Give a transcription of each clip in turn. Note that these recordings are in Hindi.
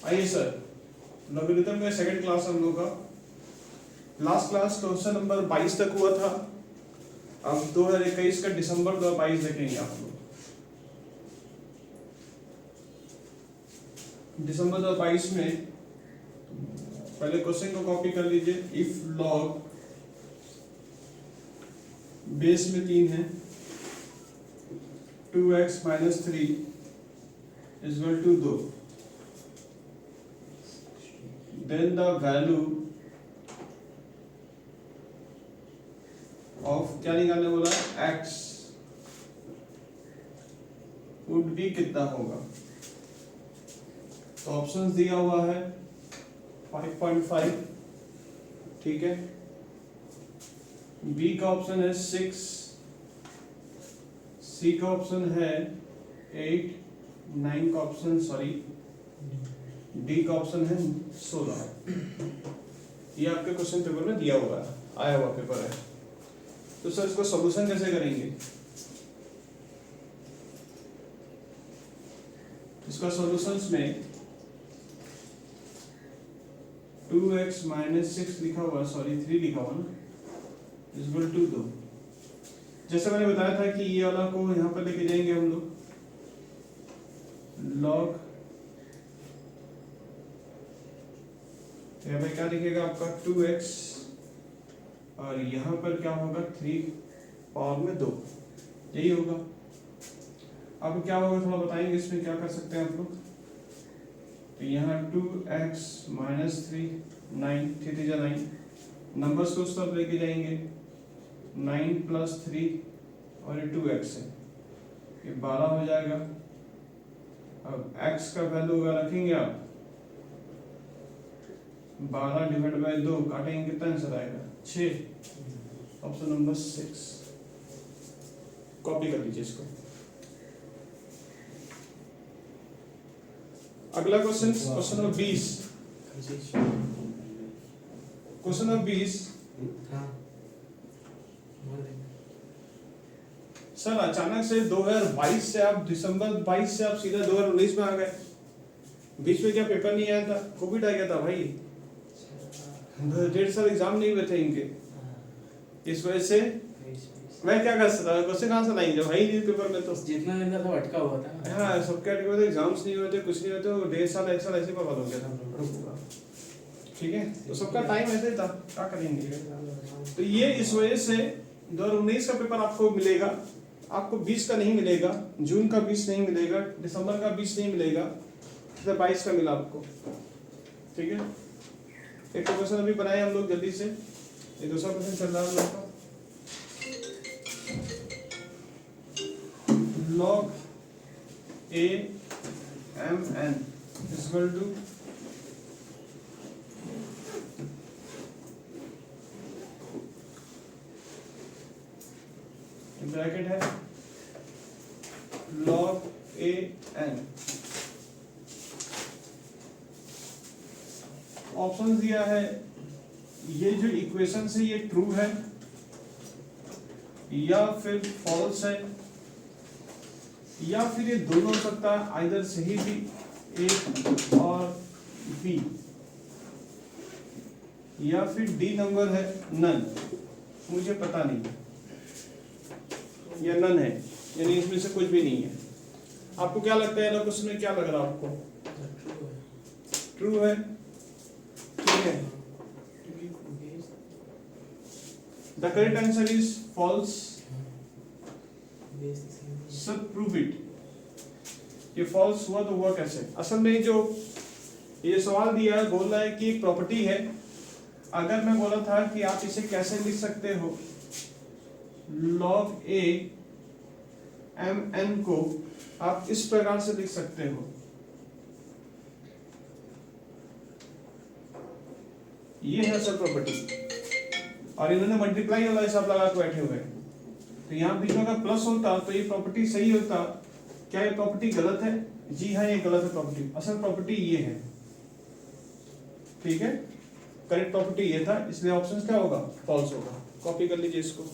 आइए सर, लॉगरिथम का सेकंड क्लास हम लोग का लास्ट क्लास क्वेश्चन नंबर 22 तक हुआ था। अब 2021 का दिसंबर 2022 देखेंगे आप लोग। दिसंबर 2022 में पहले क्वेश्चन को कॉपी कर लीजिए। इफ लॉग बेस में 3 है 2x - 3 is equal to 2, then the value of क्या निकालने बोला x would be कितना होगा। तो ऑप्शंस दिया हुआ है 5.5, ठीक है। बी का ऑप्शन है 6, सी का ऑप्शन है 8, 9 का ऑप्शन डी का ऑप्शन है 16। ये आपके क्वेश्चन पेपर में दिया हुआ है, आया हुआ पेपर है। तो सर इसको सॉल्यूशन कैसे करेंगे? इसका सॉल्यूशंस में 2x - 6 लिखा हुआ, 3 लिखा हुआ ना, इज इक्वल टू 2। जैसे मैंने बताया था कि ये वाला को यहाँ पर लेके जाएंगे हम लोग, लॉग यहाँ पे क्या दिखेगा आपका 2x, और यहाँ पर क्या होगा 3 पावर में 2, यही होगा। अब क्या होगा थोड़ा बताएंगे इसमें क्या कर सकते हैं आप लोग। तो यहाँ 2x - 3 9, 3 जा 9, नंबर्स को उस तरफ लेके जाएंगे, 9 + 3 और ये 2x है, ये 12 हो जाएगा। अब x का वैल्यू अगर रखेंगे आप 12 / 2 काटेंगे, कितना आंसर आएगा 6। ऑप्शन नंबर 6 कॉपी कर लीजिए इसको। अगला question, question number 20। Question number 20। Sir अचानक से 2022 से आप दिसंबर 22 से आप सीधा 2019 में आ गए। बीच में क्या पेपर नहीं आया था? कोविड आ गया था भाई, 1.5 साल एग्जाम नहीं हुए थे इनके। इस वजह से मैं क्या कर सकता, क्वेश्चन कहाँ से लाएंगे भाई न्यूज पेपर में? तो जितना दिन था अटका हुआ था। हाँ, सब कैटेगरी एग्जाम्स नहीं हुए थे, कुछ नहीं हुए थे, 1.5 साल 1 साल ऐसे बर्बाद हो गया था। ठीक है, तो सबका टाइम ऐसे ही था, क्या करेंगे। तो ये इस वजह से 2019 का पेपर आपको मिलेगा, आपको 20 का नहीं मिलेगा, जून का 20 नहीं मिलेगा, दिसंबर का 20 नहीं मिलेगा, 22 का मिला आपको। ठीक है, एक क्वेश्चन अभी बनाए हम लोग जल्दी से, ये दूसरा क्वेश्चन चल रहा है हम लोग का। log a m n is equal to bracket है log a n। ऑप्शन दिया है, ये जो इक्वेशन है ये ट्रू है या फिर फॉल्स है, या फिर ये दोनों हो सकता है, आइदर सही भी ए और बी, या फिर डी नंबर है नन, मुझे पता नहीं, या नन है, यानी इसमें से कुछ भी नहीं है। आपको क्या लगता है ना, क्वेश्चन में क्या लग रहा है आपको? ट्रू है, ठीक है। The correct answer is false. Sir prove it. ये फॉल्स हुआ तो हुआ कैसे? असल में जो ये सवाल दिया है, बोल रहा है कि एक प्रॉपर्टी है। अगर मैं बोला था कि आप इसे कैसे लिख सकते हो, log a m n को आप इस प्रकार से लिख सकते हो, ये है सर प्रॉपर्टी, और इन्होंने मल्टीप्लाई वाला हिसाब लगा के बैठे हुए हैं। तो यहाँ बीच में अगर प्लस होता तो ये प्रॉपर्टी सही होता। क्या ये प्रॉपर्टी गलत है? जी हाँ, ये गलत है प्रॉपर्टी। असल प्रॉपर्टी ये है, ठीक है, करेक्ट प्रॉपर्टी ये था, इसलिए ऑप्शन क्या होगा? फॉल्स होगा। कॉपी कर लीजिए इसको।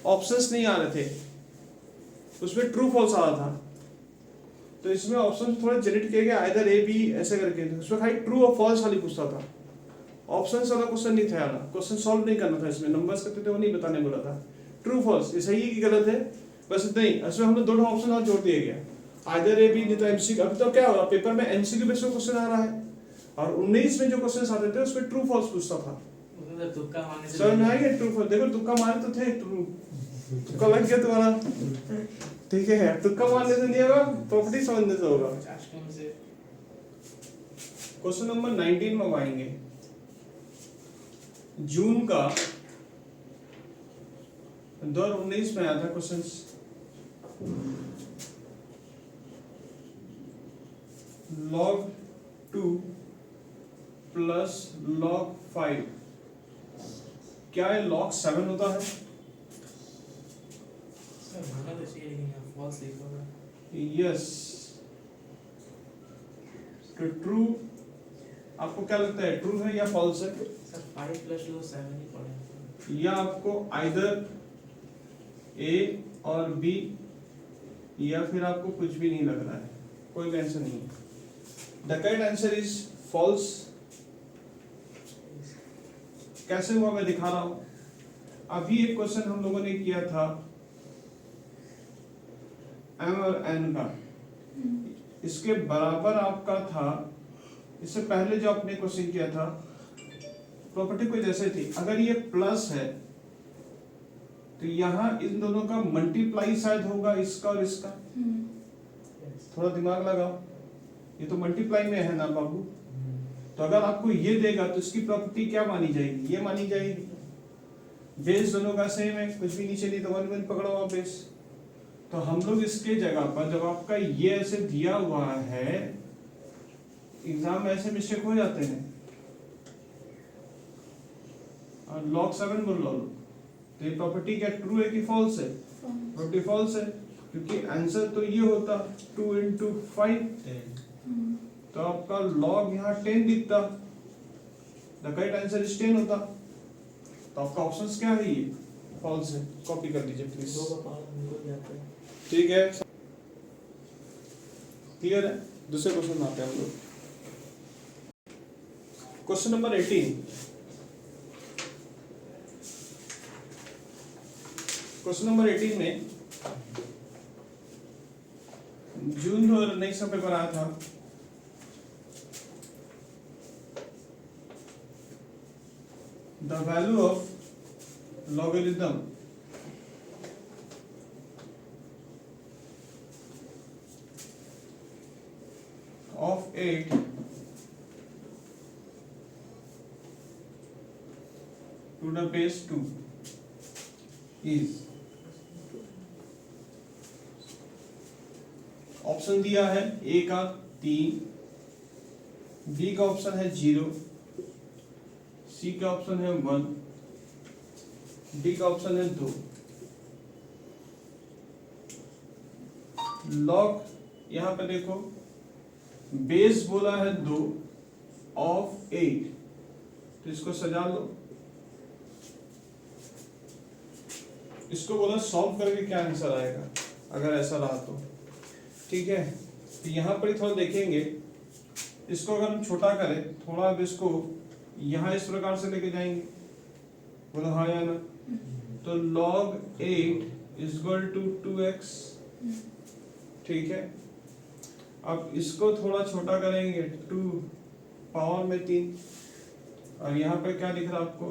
ऑप्शंस नहीं आ रहे थे, उसमें ट्रू फॉल्स आ रहा था। तो इसमें ऑप्शन थोड़ा जनरेट किए गए आइदर ए बी ऐसे करके, उसमें खाली ट्रू और फॉल्स खाली पूछता था, ऑप्शन वाला क्वेश्चन नहीं था यार, क्वेश्चन सॉल्व नहीं करना था इसमें, नंबर्स करते थे वो नहीं बताने बोला था, ट्रू फॉल्स ये सही है कि गलत है बस इतना ही। इसमें हमने दो ऑप्शन और जोड़ दिए गया, आइदर ए बी नहीं तो एमसीक्यू। अभी तो क्या हो रहा पेपर में एमसीक्यू बेस्ड क्वेश्चन आ रहा है, और 19 में जो क्वेश्चन आते थे उसमें ट्रू फॉल्स पूछता था। उसमें तो तुक्का मारने से समझ में आ गया ट्रू फॉल्स, देखो तुक्का मारे तो थे, ट्रू तुक्का लग गया तुम्हारा, ठीक है, तुक्का मारने से नहीं होगा, प्रॉपर्टी समझने से होगा। 50 में से क्वेश्चन नंबर 19 में आएंगे, जून का 2019 में आया था क्वेश्चन, log 2 प्लस log 5, क्या है log 7 होता है? सर होना तो चाहिए लेकिन यहाँ फॉल्स लिखा हुआ है। यस, तो ट्रू आपको क्या लगता है, ट्रू है या फॉल्स है? सर 5 + 2 7 ही पड़े। या आपको आइदर ए और बी, या फिर आपको कुछ भी नहीं लग रहा है, कोई टेंशन नहीं है। The correct answer is false. कैसे हुआ मैं दिखा रहा हूं। अभी एक क्वेश्चन हम लोगों ने किया था एम और एन का, इसके बराबर आपका था, इससे पहले जो आपने क्वेश्चन किया था प्रॉपर्टी कोई जैसे थी, अगर ये प्लस है तो यहाँ इन दोनों का मल्टीप्लाई शायद होगा, इसका और इसका, थोड़ा दिमाग लगाओ, ये तो मल्टीप्लाई में है ना बाबू, तो अगर आपको ये देगा तो इसकी प्रॉपर्टी क्या मानी जाएगी, ये मानी जाएगी। बेस दोनों का सेम है, कुछ भी नीचे नहीं तो 1 1 पकड़ो आप बेस। तो हम लोग इसके जगह पर जब आपका ये ऐसे दिया हुआ है, एग्जाम में ऐसे मिस्टेक हो जाते हैं, और log 7 बोल लो, तो ये प्रॉपर्टी क्या ट्रू है कि फॉल्स है? प्रॉपर्टी फॉल्स है, क्योंकि आंसर तो ये होता 2 × 5, तो आपका log यहाँ 10 दिखता, द करेक्ट आंसर इज 10 होता, तो आपका ऑप्शंस क्या है, ये फॉल्स है। कॉपी कर लीजिए प्लीज, दो का पावर निकल जाता है। ठीक है, क्लियर है। दूसरे क्वेश्चन में आते हैं हम लोग, क्वेश्चन नंबर 18। क्वेश्चन नंबर 18 में जून 2019 में पेपर आया था, the value of logarithm of 8 to the base 2 is, option दिया है ए का 3, बी का ऑप्शन है 0, सी का ऑप्शन है 1, डी का ऑप्शन है 2। लॉग यहां पे देखो, बेस बोला है 2 ऑफ 8, तो इसको सजा लो, इसको बोला सॉल्व करके क्या आंसर आएगा अगर ऐसा रहा तो, ठीक है। तो यहाँ पर ही थोड़ा देखेंगे, इसको अगर हम छोटा करें थोड़ा, अब इसको यहाँ इस प्रकार से लेके जाएंगे, बोलो हाँ या ना, तो log 8 is equal to 2x, ठीक है। अब इसको थोड़ा छोटा करेंगे, 2 पावर में 3, और यहाँ पे क्या दिख रहा है आपको,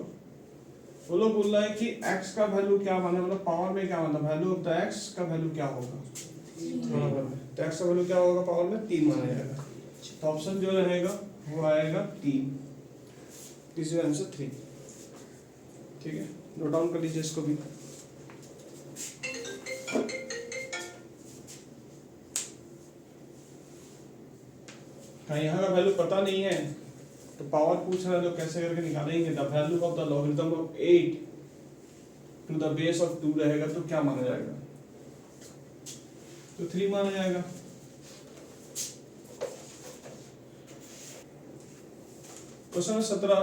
वो लोग बोल रहा है कि x का वैल्यू क्या माने, मतलब पावर में क्या माना, वैल्यू ऑफ द x का वैल्यू क्या होगा, तो x का वैल्यू क्या होगा पावर में 3 माना जाएगा, तो ऑप्शन जो रहेगा वो आएगा 3, दिस इज आंसर 3, ठीक है। नोट डाउन कर लीजिए इसको भी। यहाँ का वैल्यू पता नहीं है तो पावर पूछ रहा है, तो कैसे करके निकालेंगे, the value of the logarithm of 8 to the base of 2 रहेगा तो क्या माना जाएगा, तो 3 माना जाएगा। क्वेश्चन 17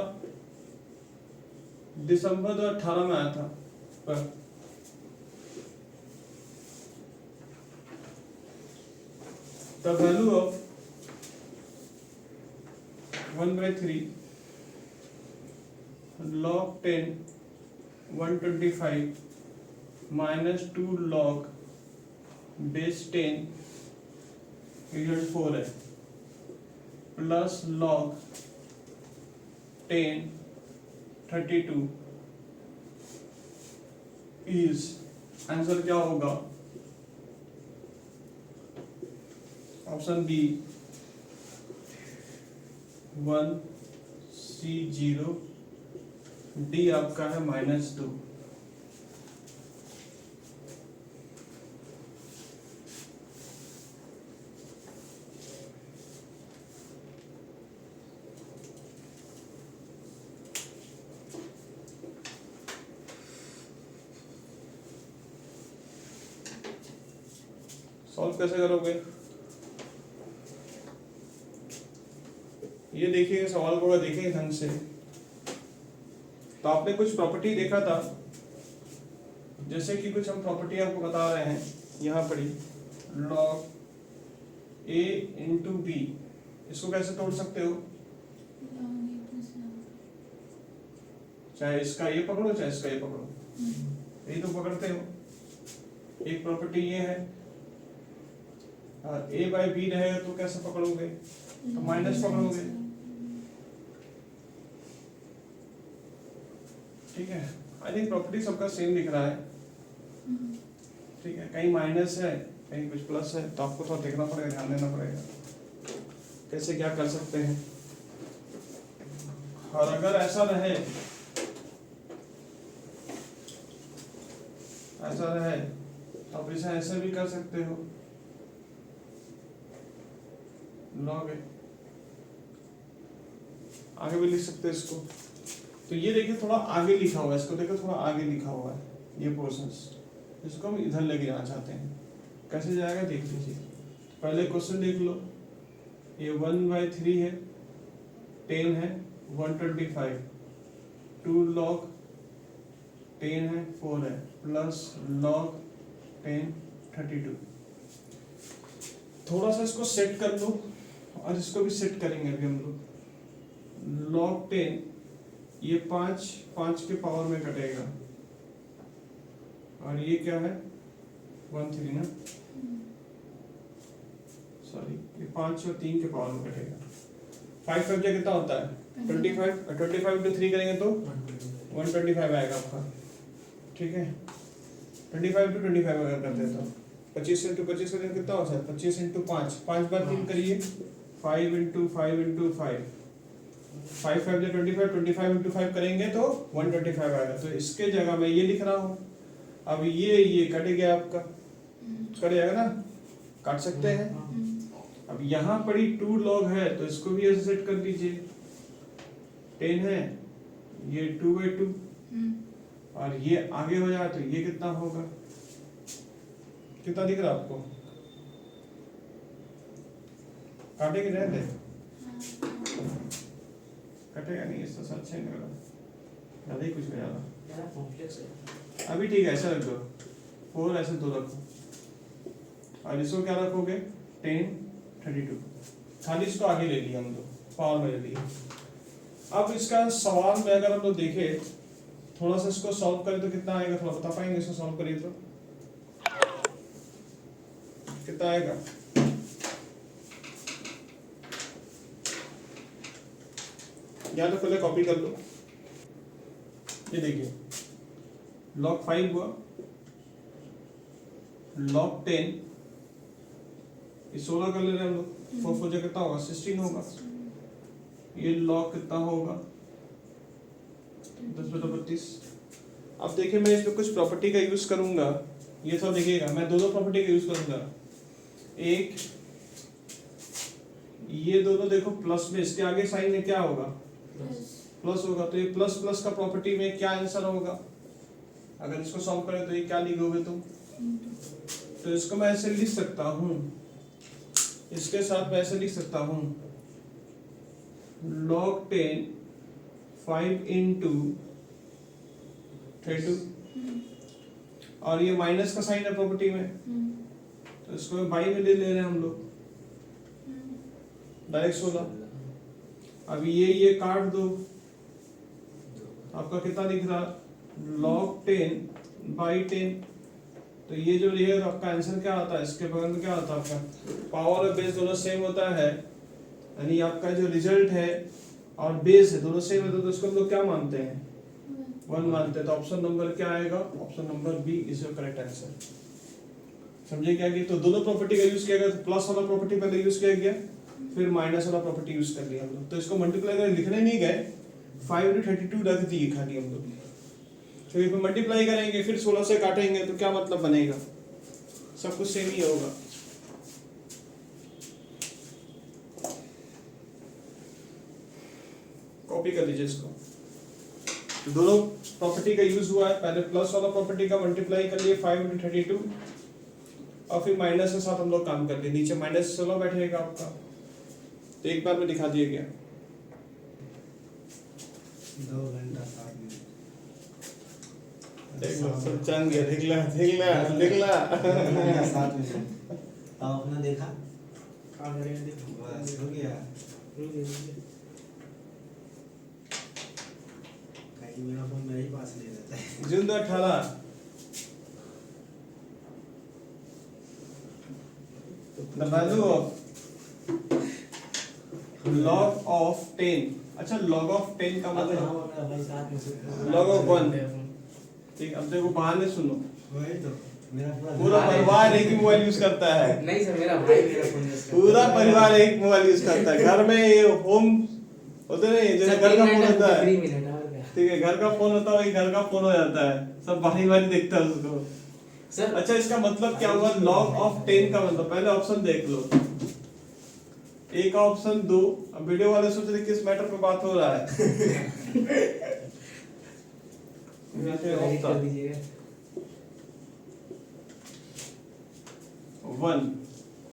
दिसंबर 2018 में आया था, पर the value of 1/3 log 10 125 minus 2 log base 10 equal 4 है, प्लस log 10 32 इज, आंसर क्या होगा? ऑप्शन बी 1, सी 0, डी आपका है -2। सॉल्व कैसे करोगे? ये देखिए सवाल को अगर देखें ढंग से तो आपने कुछ प्रॉपर्टी देखा था, जैसे कि कुछ हम प्रॉपर्टी आपको बता रहे हैं यहाँ पढ़ी, log a इंटू बी, इसको कैसे तोड़ सकते हो? चाहे इसका ये पकड़ो चाहे इसका ये पकड़ो, यही तो पकड़ते हो। एक प्रॉपर्टी ये है, और a बाई बी रहेगा तो कैसे पकड़ोगे? तो माइनस पकड़ोगे, ठीक है। आई थिंक प्रॉपर्टी सबका सेम दिख रहा है, ठीक है। कहीं माइनस है कहीं कुछ प्लस है, तो आपको थोड़ा देखना पड़ेगा, ध्यान देना पड़ेगा कैसे क्या कर सकते हैं। और अगर ऐसा रहे आप इसे ऐसे भी कर सकते हो, लॉग आगे भी लिख सकते हैं इसको। तो ये देखिए थोड़ा आगे लिखा हुआ है, इसको देखो थोड़ा आगे लिखा हुआ है ये पोर्शंस, इसको हम इधर लेके जाना चाहते हैं, कैसे जाएगा देख लीजिए। पहले क्वेश्चन देख लो, ये 1/3 है, 10 है 125, 2 log 10 है 4 है, प्लस log 10 32। थोड़ा सा इसको सेट कर लो और इसको भी सेट करेंगे अभी हम लोग। log 10 ये 5 के पावर में कटेगा, और ये क्या है 1/3 ना, सॉरी ये 5 और 3 के पावर में कटेगा। 5 5 कितना होता है 25, 25 इंटू 3 करेंगे तो 125 आएगा आपका, ठीक है। 25 इंटू 25 अगर करते हैं तो 25 इंटू 25 करेंगे कितना होता है 25 इंटू 5, 5 बार 3 करिए, 5 इंटू 5 इंटू 5, 5 5 25, 25 इंटू 5 करेंगे तो 125 आएगा। तो इसके जगह मैं ये लिख रहा हूँ, अब ये कट गया आपका, कट जाएगा ना, काट सकते हैं। अब यहाँ पर ही 2 log है तो इसको भी ऐसे सेट कर दीजिए, 10 है ये 2/2, और ये आगे हो जाए तो ये कितना होगा, कितना दिख रहा है आपको? काटे के रहते कटेगा नहीं, इससे अच्छा ही निकला, ज़्यादा ही कुछ हो जाएगा। अभी ठीक है, ऐसा रख दो, 4 ऐसे 2 रखो, और इसको क्या रखोगे 10 32, खाली इसको आगे ले लिया हम लोग, पावर में ले लिया। अब इसका सवाल में अगर हम लोग देखें, थोड़ा सा इसको सॉल्व करें तो कितना आएगा, थोड़ा बता पाएंगे इसको सॉल्व करिए तो कितना आएगा? या तो पहले कॉपी कर लो, ये देखिए log 5 हुआ, log 10 ये 16 कर ले रहे हैं हम लोग, 4 4 जा कितना होगा 16 होगा, ये log कितना होगा 10/32। अब देखिए मैं इसमें कुछ प्रॉपर्टी का यूज करूंगा, ये सब देखिएगा, मैं दो प्रॉपर्टी का यूज करूंगा। एक ये दोनों देखो प्लस में, इसके आगे साइन में क्या होगा प्लस होगा, तो ये प्लस प्लस का प्रॉपर्टी में क्या आंसर होगा? अगर इसको सॉल्व करें तो ये क्या लिखोगे तुम? तो इसको मैं ऐसे लिख सकता हूँ, इसके साथ मैं ऐसे लिख सकता हूँ log 10 5 इंटू 32, और ये माइनस का साइन है प्रॉपर्टी में, तो इसको बाई में ले रहे हैं हम लोग, डायरेक्ट 16। अब ये काट दो, आपका कितना दिख रहा, log 10 बाई 10। तो ये जो रहेगा आपका आंसर क्या आता है, इसके बगल में क्या आता है आपका, पावर और बेस दोनों सेम होता है, यानी आपका जो रिजल्ट है और बेस है दोनों सेम है, तो इसको हम लोग क्या मानते हैं, 1 मानते हैं। तो ऑप्शन नंबर क्या आएगा, option number B is your correct answer. समझे क्या कि तो दोनों प्रॉपर्टी का यूज किया गया, तो प्लस वाला प्रॉपर्टी पहले यूज किया गया, फिर माइनस वाला प्रॉपर्टी यूज कर लिया हम लोग। तो इसको मल्टीप्लाई कर लिखने नहीं गए, 5 into 32 रख दिए खाली हम लोग। तो ये मल्टीप्लाई करेंगे फिर 16 से काटेंगे तो क्या मतलब बनेगा, सब कुछ सेम ही होगा। कॉपी कर लीजिए इसको। तो दोनों प्रॉपर्टी का यूज हुआ है, पहले प्लस वाला प्रॉपर्टी का मल्टीप्लाई कर लिए 5 into 32 और फिर माइनस के साथ हम लोग काम कर लिए, नीचे माइनस 16 बैठेगा आपका। तो एक बार में दिखा दिया गया। 2 घंटा 7 मिनट। देख लो सब जान गया, देख ला 7 मिनट। अब अपना देखा, काम करेंगे देखो बस हो गया। कहीं मेरा फोन मेरे ही पास नहीं रहता है। जून 18 the value of log of 10। अच्छा log of 10 का मतलब log of 1। ठीक, अब देखो बाहर में सुनो, वही तो मेरा पूरा परिवार एक ही मोबाइल यूज करता है, नहीं सर मेरा भाई मेरा फोन यूज करता है। पूरा परिवार एक मोबाइल यूज करता है। घर में ये होम होते नहीं, जैसे घर का फोन होता है, 3 मिनट और क्या ठीक है, घर का फोन होता है वही घर का फोन हो जाता है, सब बारी बारी देखता है उसको। सर अच्छा इसका मतलब क्या हुआ, log of 10 का मतलब, पहले ऑप्शन देख लो, एक ऑप्शन 2। अब वीडियो वाले सोच रहे किस मैटर पे बात हो रहा है। कर दीजिएगा 1